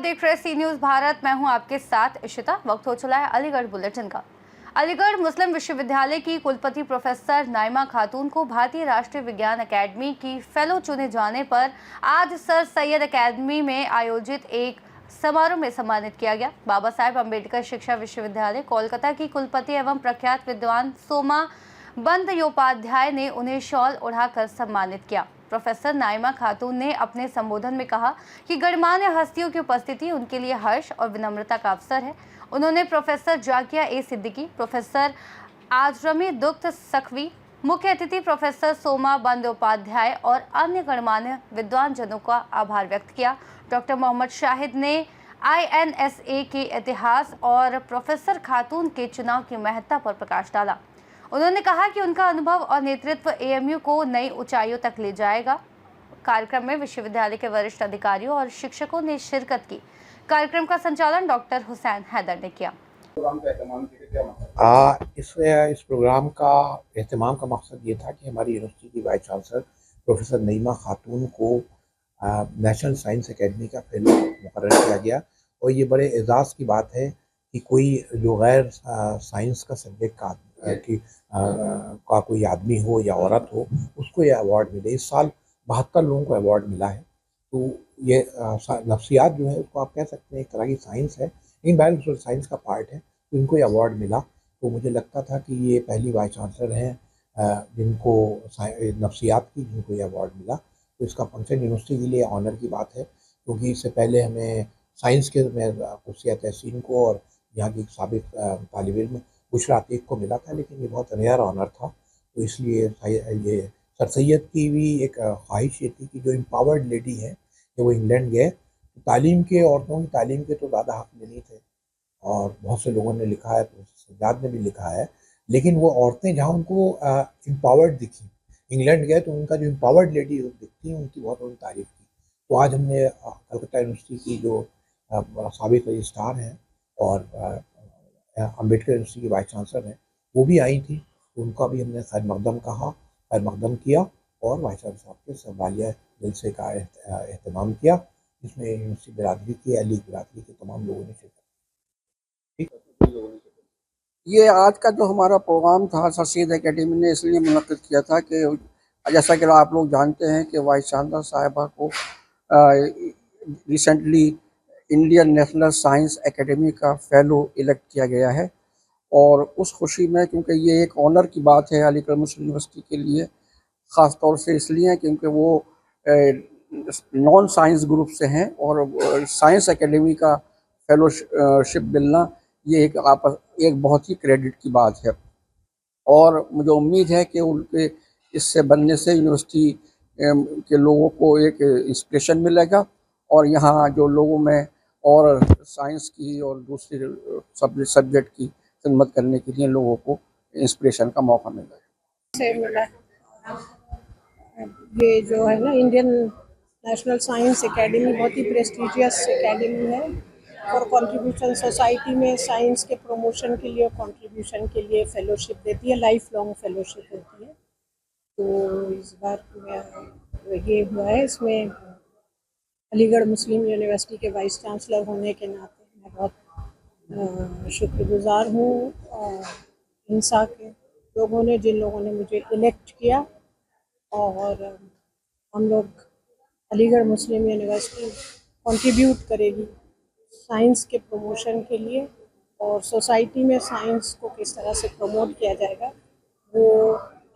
देख रहे सी न्यूज़ भारत। मैं हूं आपके साथ इशिता। वक्त हो चला है अलीगढ़ बुलेटिन का। अलीगढ़ मुस्लिम विश्वविद्यालय की कुलपति प्रोफेसर नाइमा खातून को भारतीय राष्ट्रीय विज्ञान अकेडमी की फेलो चुने जाने पर आज सर सैयद अकेडमी में आयोजित एक समारोह में सम्मानित किया गया। बाबा साहेब अम्बेडकर शिक्षा विश्वविद्यालय कोलकाता की कुलपति एवं प्रख्यात विद्वान सोमा बंदयोपाध्याय ने उन्हें शॉल उड़ाकर सम्मानित किया। प्रोफेसर नाइमा खातून ने अपने संबोधन में कहा कि गणमान्य हस्तियों की उपस्थिति उनके लिए हर्ष और विनम्रता का अवसर है। उन्होंने प्रोफेसर जाकिया ए सिद्दीकी, प्रोफेसर आजरमी दुख्त सखवी, मुख्य अतिथि प्रोफेसर सोमा बंदयोपाध्याय और अन्य गणमान्य विद्वान जनों का आभार व्यक्त किया। डॉक्टर मोहम्मद शाहिद ने INSA के इतिहास और प्रोफेसर खातून के चुनाव की महत्ता पर प्रकाश डाला। उन्होंने कहा कि उनका अनुभव और नेतृत्व AMU को नई ऊंचाइयों तक ले जाएगा। कार्यक्रम में विश्वविद्यालय के वरिष्ठ अधिकारियों और शिक्षकों ने शिरकत की। कार्यक्रम का संचालन डॉक्टर हुसैन हैदर ने किया। इस प्रोग्राम का एहतमाम का मकसद ये था कि हमारी यूनिवर्सिटी की वाइस चांसलर प्रोफेसर नईमा खातून को नेशनल साइंस एकेडमी का फेलो मुकर्रर किया गया। और ये बड़े एजाज़ की बात है कि कोई जो गैर साइंस का सब्जेक्ट का कोई आदमी हो या औरत हो, उसको ये अवार्ड मिले। इस साल 72 लोगों को अवार्ड मिला है। तो ये नफ्सियात जो है उसको आप कह सकते हैं एक तरह की साइंस है, लेकिन बायोलॉजिकल साइंस का पार्ट है। तो इनको ये अवार्ड मिला, तो मुझे लगता था कि ये पहली वाइस चांसलर हैं जिनको नफ्सियात की जिनको ये अवार्ड मिला। तो इसका फंक्शन यूनिवर्सिटी के लिए ऑनर की बात है, क्योंकि इससे पहले हमें साइंस के में कुर्सिया तहसीन को और यहाँ की साबिक तालिब इल्म बुशरा अतीक को मिला था, लेकिन ये बहुत रेयर ऑनर था। तो इसलिए ये सर सैयद की भी एक ख्वाहिश ये थी कि जो एम्पावर्ड लेडी है कि वो इंग्लैंड गए, तो तालीम के औरतों की तालीम के तो ज़्यादा हक में नहीं थे, और बहुत से लोगों ने लिखा है, सज्जाद ने भी लिखा है, लेकिन वो औरतें जहाँ उनको एम्पावर्ड दिखी, इंग्लैंड गए तो उनका जो एम्पावर्ड लेडी दिखती उनकी बहुत उन्होंने तारीफ की। तो आज हमने कलकत्ता यूनिवर्सिटी की जो साबिक रजिस्ट्रार हैं और अम्बेडकर यूनिवर्सिटी की वाइस चांसलर हैं, वो भी आई थी। तो उनका भी हमने खैर मकदम कहा, खैर मकदम किया और वाइस चांसलर साहब के सवालिया जलसे का एहतमाम किया, जिसमें यूनिवर्सिटी बिरादरी की, अली बिरादरी के तमाम लोगों ने शिरकत। ये आज का जो हमारा प्रोग्राम था सर सैयद एकेडमी ने इसलिए मुनक्किद किया था कि जैसा कि आप लोग जानते हैं कि वाइस चांसलर साहिबा को recently Indian national science academy का फेलो इलेक्ट किया गया है। और उस खुशी में, क्योंकि ये एक ऑनर की बात है अलीगढ़ मुस्लिम यूनिवर्सिटी के लिए, ख़ास तौर से इसलिए क्योंकि वो नॉन साइंस ग्रुप से हैं और साइंस एकेडमी का फेलोशिप मिलना ये एक बहुत ही क्रेडिट की बात है। और मुझे उम्मीद है कि उनके इससे बनने से यूनिवर्सिटी के लोगों को एक इंस्पिरेशन मिलेगा और यहाँ जो लोगों में और साइंस की और दूसरी सब्जेक्ट की खिदमत करने के लिए लोगों को इंस्पिरेशन का मौका मिलेगा। से मिला ये जो है ना इंडियन नेशनल साइंस एकेडमी बहुत ही प्रेस्टिजियस एकेडमी है और कंट्रीब्यूशन सोसाइटी में साइंस के प्रमोशन के लिए, कंट्रीब्यूशन के लिए फेलोशिप देती है, लाइफ लॉन्ग फेलोशिप होती है। तो इस बार ये हुआ है, इसमें अलीगढ़ मुस्लिम यूनिवर्सिटी के वाइस चांसलर होने के नाते मैं बहुत शुक्रगुजार हूँ इंसा के लोगों ने, जिन लोगों ने मुझे इलेक्ट किया। और हम लोग अलीगढ़ मुस्लिम यूनिवर्सिटी कंट्रीब्यूट करेगी साइंस के प्रमोशन के लिए, और सोसाइटी में साइंस को किस तरह से प्रमोट किया जाएगा वो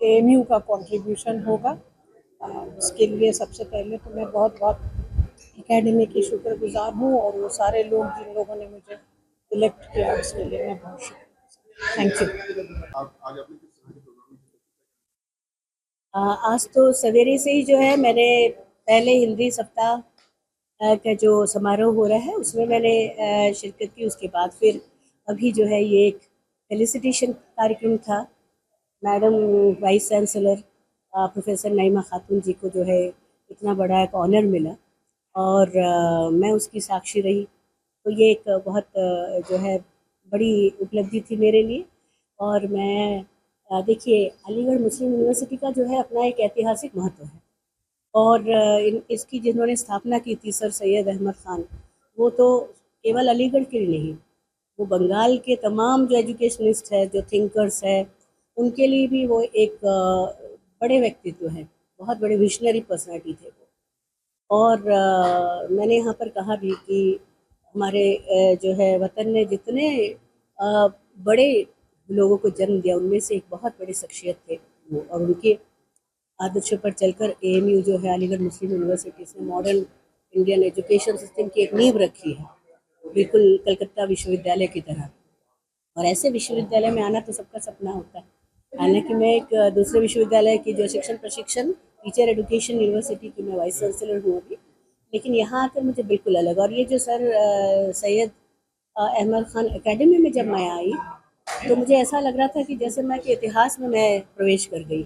AMU का कंट्रीब्यूशन होगा। इसके लिए सबसे पहले तो मैं बहुत बहुत एकेडमी की शुक्रगुजार हूँ, और वो सारे लोग जिन लोगों ने मुझे इलेक्ट किया उसके लिए मैं बहुत शुक्रिया। Thank you. आज तो सवेरे से ही जो है मैंने पहले हिंदी सप्ताह का जो समारोह हो रहा है उसमें मैंने शिरकत की। उसके बाद फिर अभी जो है ये एक फेलिसिटेशन कार्यक्रम था। Madam vice chancellor professor Naima खातून जी को जो है इतना बड़ा एक ऑनर मिला और मैं उसकी साक्षी रही। तो ये एक बहुत जो है बड़ी उपलब्धि थी मेरे लिए। और मैं देखिए अलीगढ़ मुस्लिम यूनिवर्सिटी का जो है अपना एक ऐतिहासिक महत्व है, और इसकी जिन्होंने स्थापना की थी सर सैयद अहमद ख़ान, वो तो केवल अलीगढ़ के लिए नहीं, वो बंगाल के तमाम जो एजुकेशनिस्ट है, जो थिंकर्स है, उनके लिए भी वो एक बड़े व्यक्तित्व हैं, बहुत बड़े विशनरी पर्सनालिटी थे वो। और मैंने यहाँ पर कहा भी कि हमारे जो है वतन ने जितने बड़े लोगों को जन्म दिया, उनमें से एक बहुत बड़ी शख्सियत थे वो, और उनके आदर्शों पर चलकर AMU जो है, अलीगढ़ मुस्लिम यूनिवर्सिटी, इसने मॉडर्न इंडियन एजुकेशन सिस्टम की एक नींव रखी है, बिल्कुल कलकत्ता विश्वविद्यालय की तरह। और ऐसे विश्वविद्यालय में आना तो सबका सपना होता है। हालांकि मैं एक दूसरे विश्वविद्यालय की जो शिक्षण प्रशिक्षण टीचर एजुकेशन यूनिवर्सिटी की मैं वाइस चांसलर हूँ अभी, लेकिन यहाँ आकर मुझे बिल्कुल अलग। और ये जो सर सैयद अहमद खान एकेडमी में जब मैं आई तो मुझे ऐसा लग रहा था कि जैसे मैं के इतिहास में मैं प्रवेश कर गई,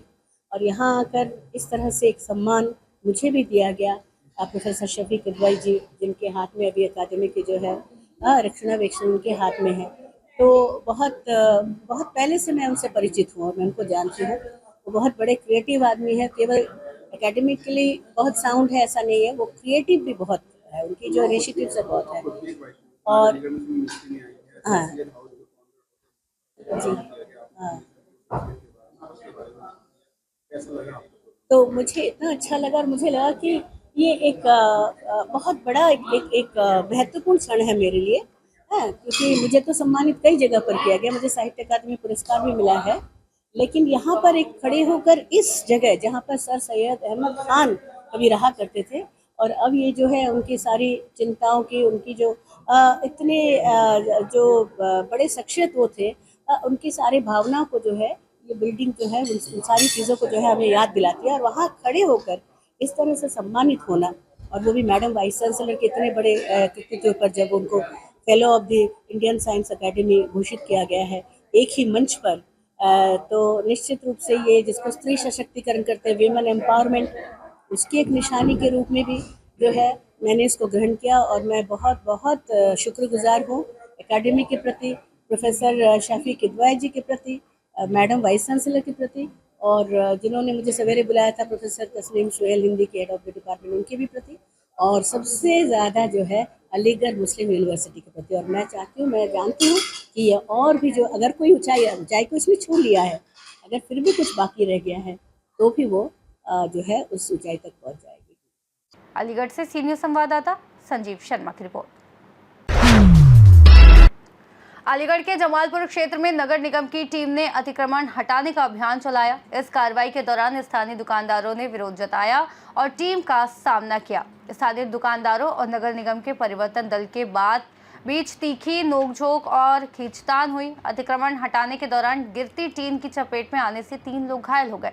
और यहाँ आकर इस तरह से एक सम्मान मुझे भी दिया गया। प्रोफेसर शफी किदवाई जी, जिनके हाथ में अभी अकादमी की जो है रक्षणावेक्षण उनके हाथ में है, तो बहुत पहले से मैं उनसे परिचित हूँ और मैं उनको जानती हूँ। वो बहुत बड़े क्रिएटिव आदमी है, केवल एकेडमिकली बहुत साउंड है ऐसा नहीं है, वो क्रिएटिव भी बहुत है, उनकी जो इनिशिएटिव्स है बहुत है। और हाँ जी हाँ, तो मुझे इतना अच्छा लगा, और मुझे लगा कि ये एक बहुत बड़ा एक महत्वपूर्ण क्षण है मेरे लिए, हाँ, क्योंकि मुझे तो सम्मानित कई जगह पर किया गया, मुझे साहित्य अकादमी पुरस्कार भी मिला है, लेकिन यहाँ पर एक खड़े होकर इस जगह जहाँ पर सर सैयद अहमद खान कभी रहा करते थे, और अब ये जो है उनकी सारी चिंताओं की, उनकी जो इतने जो बड़े शख्सियत वो थे, उनकी सारी भावनाओं को जो है ये बिल्डिंग जो है उन सारी चीज़ों को जो है हमें याद दिलाती है। और वहाँ खड़े होकर इस तरह से सम्मानित होना, और वो भी मैडम वाइस चांसलर के इतने बड़े कृतित्व पर, जब उनको fellow of the Indian science academy घोषित किया गया है एक ही मंच पर, तो निश्चित रूप से ये जिसको स्त्री सशक्तिकरण करते हैं, वीमेन एम्पावरमेंट, उसकी एक निशानी के रूप में भी जो है मैंने इसको ग्रहण किया। और मैं बहुत बहुत शुक्रगुजार हूँ एकेडमी के प्रति, प्रोफेसर शफी किदवाई जी के प्रति, मैडम वाइस चांसलर के प्रति, और जिन्होंने मुझे सवेरे बुलाया था प्रोफेसर तस्नीम सोहेल, हिंदी के हेड ऑफ द डिपार्टमेंट, उनके भी प्रति, और सबसे ज़्यादा जो है अलीगढ़ मुस्लिम यूनिवर्सिटी के प्रति। और मैं चाहती हूँ, मैं जानती हूँ कि ये और भी जो अगर कोई ऊंचाई को इसमें छू लिया है, अगर फिर भी कुछ बाकी रह गया है, तो भी वो जो है उस ऊंचाई तक पहुँच जाएगी। अलीगढ़ से सीनियर संवाददाता संजीव शर्मा की रिपोर्ट। अलीगढ़ के जमालपुर क्षेत्र में नगर निगम की टीम ने अतिक्रमण हटाने का अभियान चलाया। इस कार्रवाई के दौरान स्थानीय दुकानदारों ने विरोध जताया और टीम का सामना किया। स्थानीय दुकानदारों और नगर निगम के परिवर्तन दल के बीच तीखी नोकझोंक और खींचतान हुई। अतिक्रमण हटाने के दौरान गिरती टीन की चपेट में आने से 3 लोग घायल हो गए।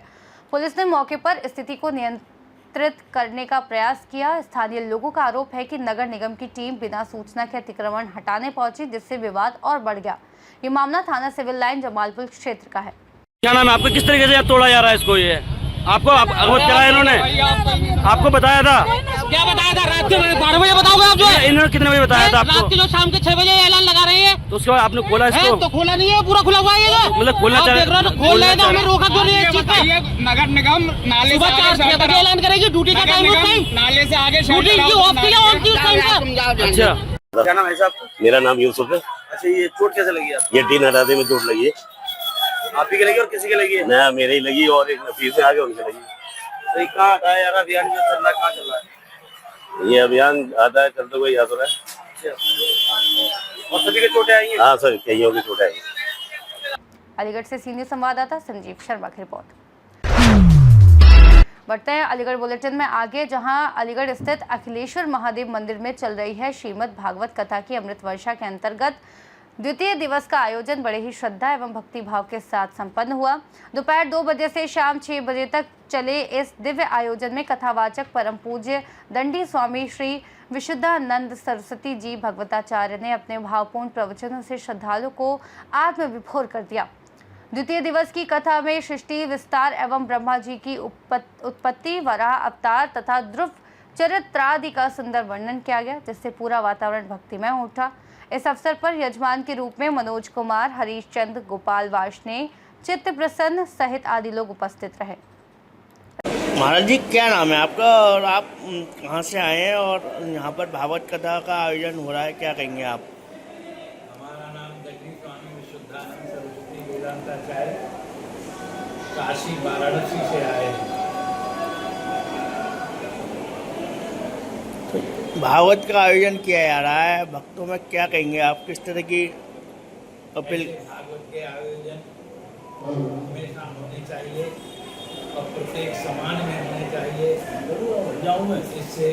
पुलिस ने मौके पर स्थिति को नियंत्रित करने का प्रयास किया। स्थानीय लोगों का आरोप है कि नगर निगम की टीम बिना सूचना के अतिक्रमण हटाने पहुंची, जिससे विवाद और बढ़ गया। ये मामला थाना सिविल लाइन जमालपुर क्षेत्र का है। क्या नाम है आपको? किस तरीके से तोड़ा जा रहा है इसको? ये आपको अवगत कराया इन्होंने? आपको बताया था? क्या बताया था? रात के 12 बजे बताओगे आप? जो है इन्होंने कितने बजे बताया था आपको? रात के जो शाम के 6 बजे ऐलान लगा रहे हैं, तो उसके बाद आपने खोला इसको? तो खोला नहीं है, पूरा खुला हुआ है ये जो। मतलब खोलना चाह रहे थे, खोल रहे थे, हमें रोका क्यों नहीं है इस चीज का? नगर निगम नाले से सुबह 4 बजे ऐलान करेगी, ड्यूटी का टाइम उस टाइम, नाले से आगे ड्यूटी की ऑफ थी या ऑन थी उस टाइम पर? अच्छा, क्या नाम है साहब? मेरा नाम यूसुफ है। अच्छा, ये चोट कैसे लगी आपको? ये टीन हटाते में चोट लगी है। आप ही के लगी और किसी के लगी है? ना मेरे ही लगी और एक नफीस से आगे उनके लगी। तो ये कहाँ आता है यार अभियान जो चल रहा है, कहाँ चल रहा है ये अभियान? आता है चलते हुए याद हो रहा है। और सभी के चोटें आई हैं? हाँ सर, कईयों की चोटें आई। अलीगढ़ से सीनियर संवाददाता संजीव शर्मा की रिपोर्ट। बढ़ते हैं अलीगढ़ बुलेटिन में आगे, जहां अलीगढ़ स्थित अखिलेश्वर महादेव मंदिर में चल रही है श्रीमद् भागवत कथा की अमृत वर्षा के अंतर्गत द्वितीय दिवस का आयोजन बड़े ही श्रद्धा एवं भक्ति भाव के साथ संपन्न हुआ। दोपहर 2 बजे से शाम 6 बजे तक चले इस दिव्य आयोजन में कथावाचक परम पूज्य दंडी स्वामी श्री विशुद्धानंद सरस्वती जी भगवताचार्य ने अपने भावपूर्ण प्रवचनों से श्रद्धालुओं को आत्मविभोर कर दिया। द्वितीय दिवस की कथा में सृष्टि विस्तार एवं ब्रह्मा जी की उत्पत्ति, वराह अवतार तथा ध्रुव चरित्रादि का सुंदर वर्णन किया गया, जिससे पूरा वातावरण भक्तिमय उठा। इस अवसर पर यजमान के रूप में मनोज कुमार, हरीश चंद, गोपाल वार्ष्णेय, चित्त प्रसन्न सहित आदि लोग उपस्थित रहे। महाराज जी, क्या नाम है आपका और आप कहाँ से आए हैं और यहाँ पर भागवत कथा का आयोजन हो रहा है, क्या कहेंगे आप? हमारा नाम दक्षिणी स्वामी विशुद्धानंद सरस्वती वेदांताचार्य, काशी वाराणसी से आए हैं। भागवत का आयोजन किया जा रहा है, भक्तों में क्या कहेंगे आप, किस तरह की अपील? भागवत के आयोजन हमेशा होने चाहिए और प्रत्येक समाज में होने चाहिए। इससे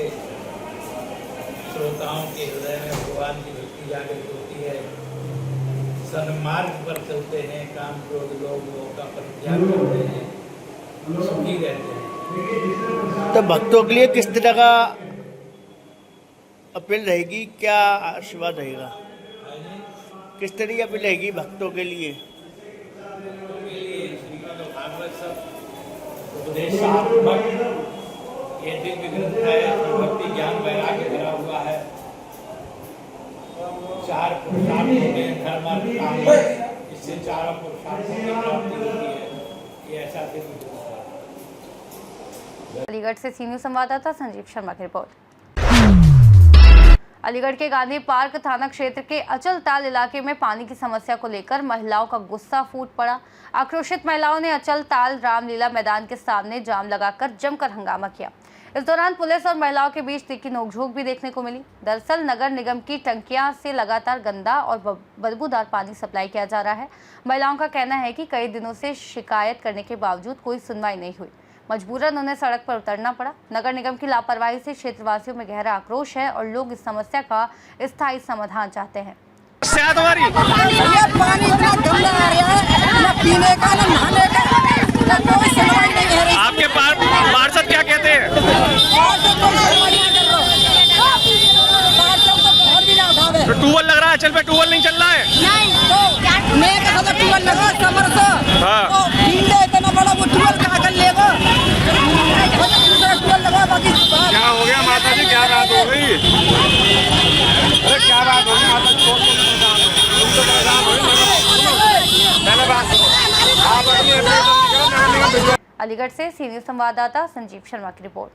श्रोताओं के हृदय में भगवान की भक्ति जागृत होती है, सन्मार्ग पर चलते हैं, काम क्रोध लोगों का परित्याग करते हैं, सुखी रहते हैं। तो भक्तों के लिए किस तरह का अपील रहेगी, क्या आशीर्वाद रहेगा, किस तरह की अपील रहेगी भक्तों के लिए? श्रीमद् भागवत सब उपदेशात्मक ये दिव्य ग्रंथ है, भक्ति ज्ञान वैराग्य भरा हुआ है। 4 पुरुषार्थ होते हैं, धर्म अर्थ काम, इससे 4 पुरुषार्थों की प्राप्ति होती है। ये ऐसा दिव्य ग्रंथ है। अलीगढ़ से सीनियर संवाददाता संजीव शर्मा की रिपोर्ट। अलीगढ़ के गांधी पार्क थाना क्षेत्र के अचल ताल इलाके में पानी की समस्या को लेकर महिलाओं का गुस्सा फूट पड़ा। आक्रोशित महिलाओं ने अचल ताल रामलीला मैदान के सामने जाम लगाकर जमकर हंगामा किया। इस दौरान पुलिस और महिलाओं के बीच तीखी नोकझोंक भी देखने को मिली। दरअसल नगर निगम की टंकियां से लगातार गंदा और बदबूदार पानी सप्लाई किया जा रहा है। महिलाओं का कहना है कि कई दिनों से शिकायत करने के बावजूद कोई सुनवाई नहीं हुई। मजबूरन उन्हें सड़क पर उतरना पड़ा। नगर निगम की लापरवाही से क्षेत्रवासियों में गहरा आक्रोश है और लोग इस समस्या का स्थायी समाधान चाहते हैं। पानी इतना गंदा आ रहा है, न पीने का न नहाने का, न कोई सुनवाई नहीं है। आपके पार्षद क्या कहते हैं? तो ट्यूबवेल लग रहा है, चल पे ट्यूबवेल नहीं चल रहा है। नहीं तो मैं कहा था ट्यूबवेल लगा समर से, तो पीने इतना बड़ा वो ट्यूबवेल कहाँ कर लेगा? ट्यूबवेल लगा, बाकी क्या हो गया माता जी, क्या बात हो गई? अरे क्या बात होगी माता जी, अलीगढ़ से सीनियर संवाददाता संजीव शर्मा की रिपोर्ट।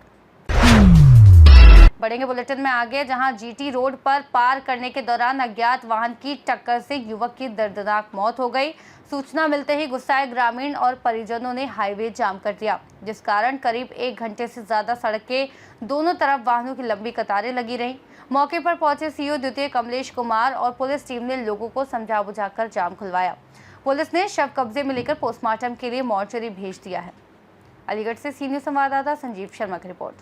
बढ़ेंगे बुलेटिन में आगे, जहां जीटी रोड पर पार करने के दौरान अज्ञात वाहन की टक्कर से युवक की दर्दनाक मौत हो गई। सूचना मिलते ही गुस्साए ग्रामीण और परिजनों ने हाईवे जाम कर दिया, जिस कारण करीब 1 घंटे से ज्यादा सड़क के दोनों तरफ वाहनों की लंबी कतारें लगी रहीं। मौके पर पहुंचे सीओ द्वितीय कमलेश कुमार और पुलिस टीम ने लोगों को समझा बुझाकर जाम खुलवाया। पुलिस ने शव कब्जे में लेकर पोस्टमार्टम के लिए मोर्चरी भेज दिया है। अलीगढ़ से सीनियर संवाददाता संजीव शर्मा की रिपोर्ट।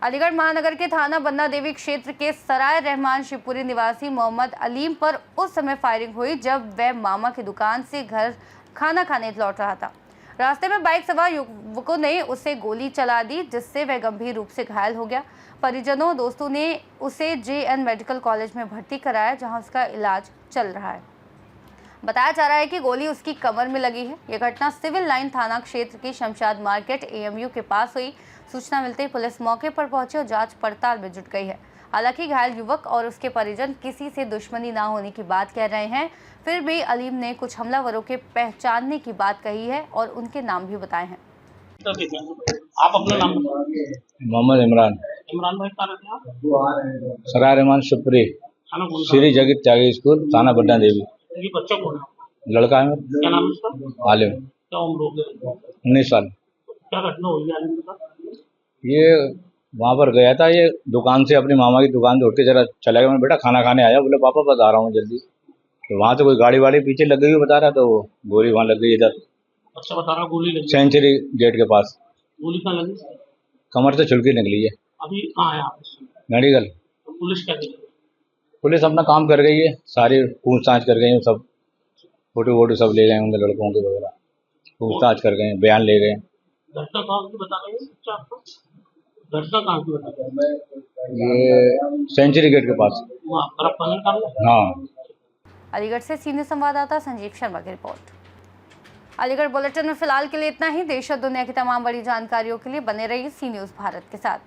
अलीगढ़ महानगर के थाना बन्ना देवी क्षेत्र के सराय रहमान शिवपुरी निवासी मोहम्मद अलीम पर उस समय फायरिंग हुई जब वह मामा की दुकान से घर खाना खाने लौट रहा था। रास्ते में बाइक सवार युवकों ने उसे गोली चला दी, जिससे वह गंभीर रूप से घायल हो गया। परिजनों दोस्तों ने उसे JN मेडिकल कॉलेज में भर्ती कराया, जहां उसका इलाज चल रहा है। बताया जा रहा है कि गोली उसकी कमर में लगी है। यह घटना सिविल लाइन थाना क्षेत्र की शमशाद मार्केट AMU के पास हुई। सूचना मिलते ही पुलिस मौके पर पहुंची और जांच पड़ताल में जुट गई है। हालांकि घायल युवक और उसके परिजन किसी से दुश्मनी ना होने की बात कह रहे हैं, फिर भी अलीम ने कुछ हमलावरों के पहचानने की बात कही है और उनके नाम भी बताए हैं। आप अपना नाम मोहम्मद इमरान भाई कहाँ रहते हैं आप? सराय रहमान शिवपुरी, खाना कौन सा? श्री जगत त्यागी स्कूल, थाना बन्ना देवी। ये बच्चा कौन है? लड़का है, क्या नाम है उसका? आलिम, क्या उम्र हो गई? 19 साल। क्या घटना हुई है आलिम के साथ? ये वहाँ पर गया था, ये दुकान से अपनी मामा की दुकान से उठ के जरा चला गया। मैं बेटा खाना खाने आया, बोले पापा बता रहा हूँ जल्दी। तो वहाँ से कोई गाड़ी वाड़ी पीछे लग गई बता रहा, तो गोली वहाँ लग गई इधर अच्छा बता रहा, गोली लगी सेंचुरी गेट के पास। गोली कहाँ लगी? कमर से छुलकी निकली है। अभी कहाँ है आप? मेडिकल। तो पुलिस क्या करी? पुलिस अपना काम कर गई है, सारी पूछताछ कर गई है, सब फोटो वोटो सब ले गए उनके लड़कों के वगैरह, पूछताछ कर गए, बयान ले गए। घटना कहाँ की बता रहे हैं आपको? घटना कहाँ की बता रहे हैं? ये सेंचुरी गेट के पास। वहाँ बर्फ पानी निकाल रहे? हाँ। अलीगढ़ से सीनियर संवाददाता संजीव शर्मा की रिपोर्ट। अलीगढ़ बुलेटिन में फिलहाल के लिए इतना ही। देश और दुनिया की तमाम बड़ी जानकारियों के लिए बने रहिए सी न्यूज़ भारत के साथ।